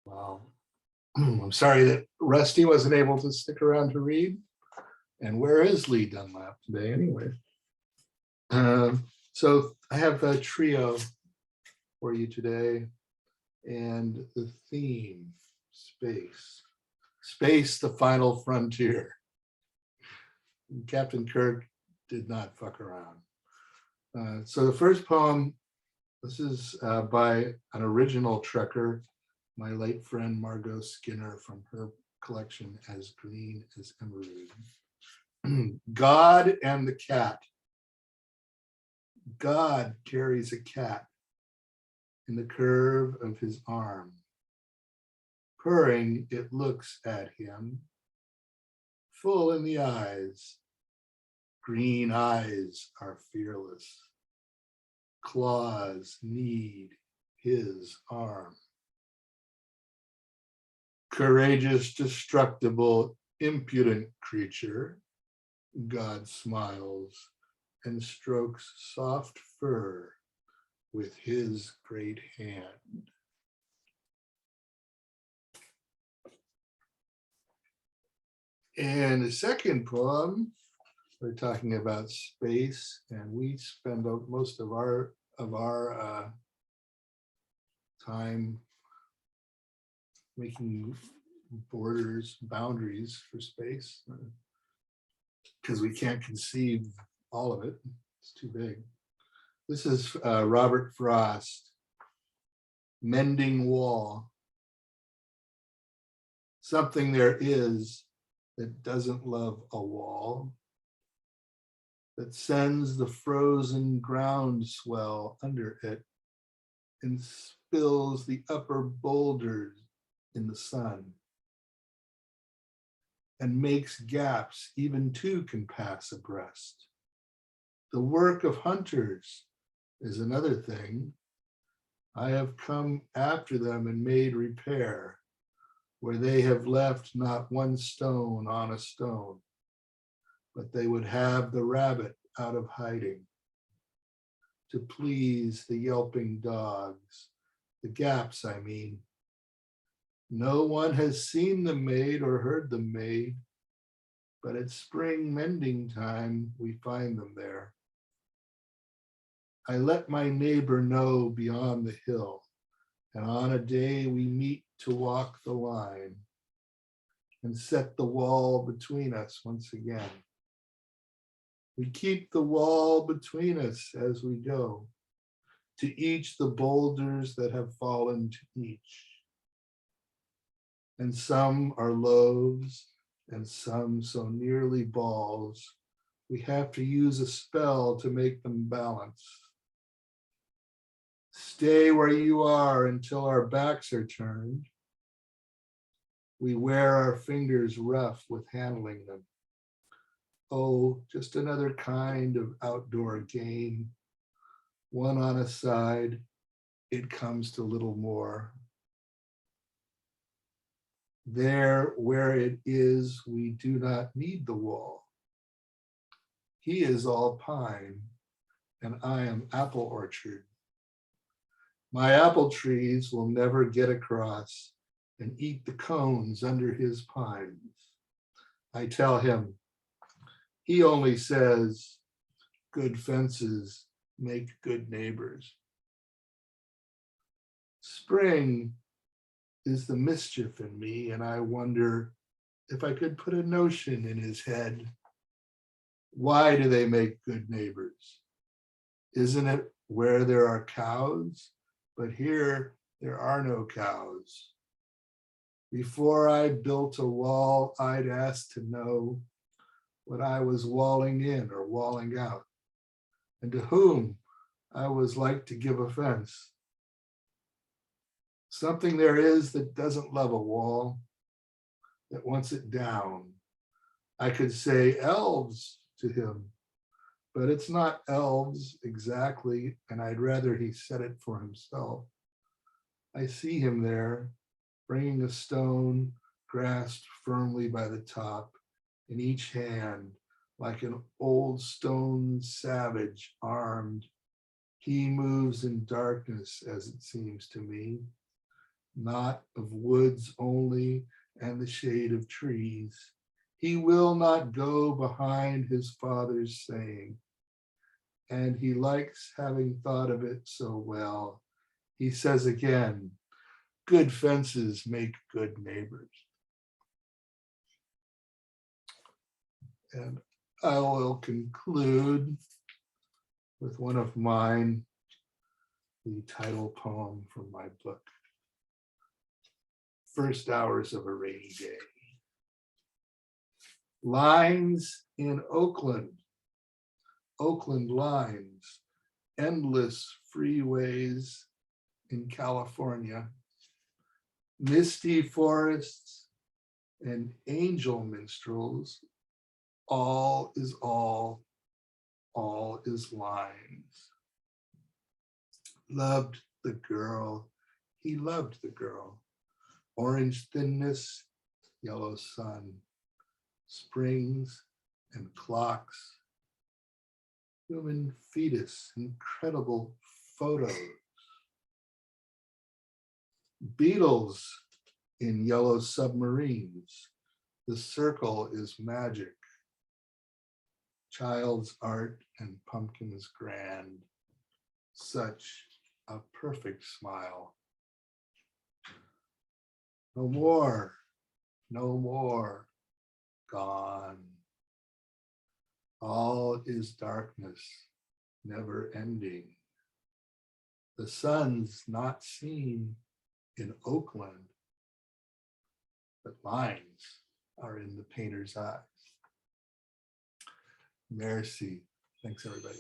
Wow. I'm sorry that Rusty wasn't able to stick around to read. And where is Lee Dunlap today anyway? So I have a trio for you today, and the theme, space. Space, the final frontier. Captain Kirk did not fuck around. So the first poem, this is by an original Trekker, my late friend Margot Skinner, from her collection As Green as Emerald. God and the cat. God carries a cat in the curve of his arm. Purring, it looks at him, full in the eyes. Green eyes are fearless. Claws need his arm. Courageous, destructible, impudent creature, God smiles and strokes soft fur with his great hand. And the second poem, we're talking about space, and we spend most of our time making boundaries for space, because we can't conceive all of it. It's too big. This is Robert Frost, Mending Wall. Something there is that doesn't love a wall, that sends the frozen groundswell under it and spills the upper boulders in the sun, and makes gaps even two can pass abreast. The work of hunters is another thing. I have come after them and made repair, where they have left not one stone on a stone, but they would have the rabbit out of hiding, to please the yelping dogs, the gaps I mean. No one has seen them made or heard them made, but at spring mending time, we find them there. I let my neighbor know beyond the hill, and on a day we meet to walk the line and set the wall between us once again. We keep the wall between us as we go, to each the boulders that have fallen to each. And some are loaves, and some so nearly balls, we have to use a spell to make them balance. Stay where you are until our backs are turned. We wear our fingers rough with handling them. Oh, just another kind of outdoor game. One on a side, it comes to little more. There where it is, we do not need the wall. He is all pine, and I am apple orchard. My apple trees will never get across and eat the cones under his pines. I tell him, he only says, good fences make good neighbors. Spring is the mischief in me, and I wonder if I could put a notion in his head. Why do they make good neighbors? Isn't it where there are cows? But here there are no cows. Before I built a wall, I'd ask to know what I was walling in or walling out, and to whom I was like to give offense. Something there is that doesn't love a wall, that wants it down. I could say elves to him, but it's not elves exactly, and I'd rather he said it for himself. I see him there, bringing a stone grasped firmly by the top in each hand, like an old stone savage armed. He moves in darkness, as it seems to me, not of woods only and the shade of trees. He will not go behind his father's saying, and he likes having thought of it so well. He says again, good fences make good neighbors. And I will conclude with one of mine, the title poem from my book, First Hours of a Rainy Day. Lines in Oakland, Oakland lines, endless freeways in California, misty forests and angel minstrels, all is all is lines. Loved the girl, he loved the girl. Orange thinness, yellow sun, springs and clocks, human fetus, incredible photos. Beetles in yellow submarines, the circle is magic. Child's art and pumpkins grand, such a perfect smile. No more, no more, gone. All is darkness, never ending. The sun's not seen in Oakland, but lines are in the painter's eyes. Merci. Thanks, everybody.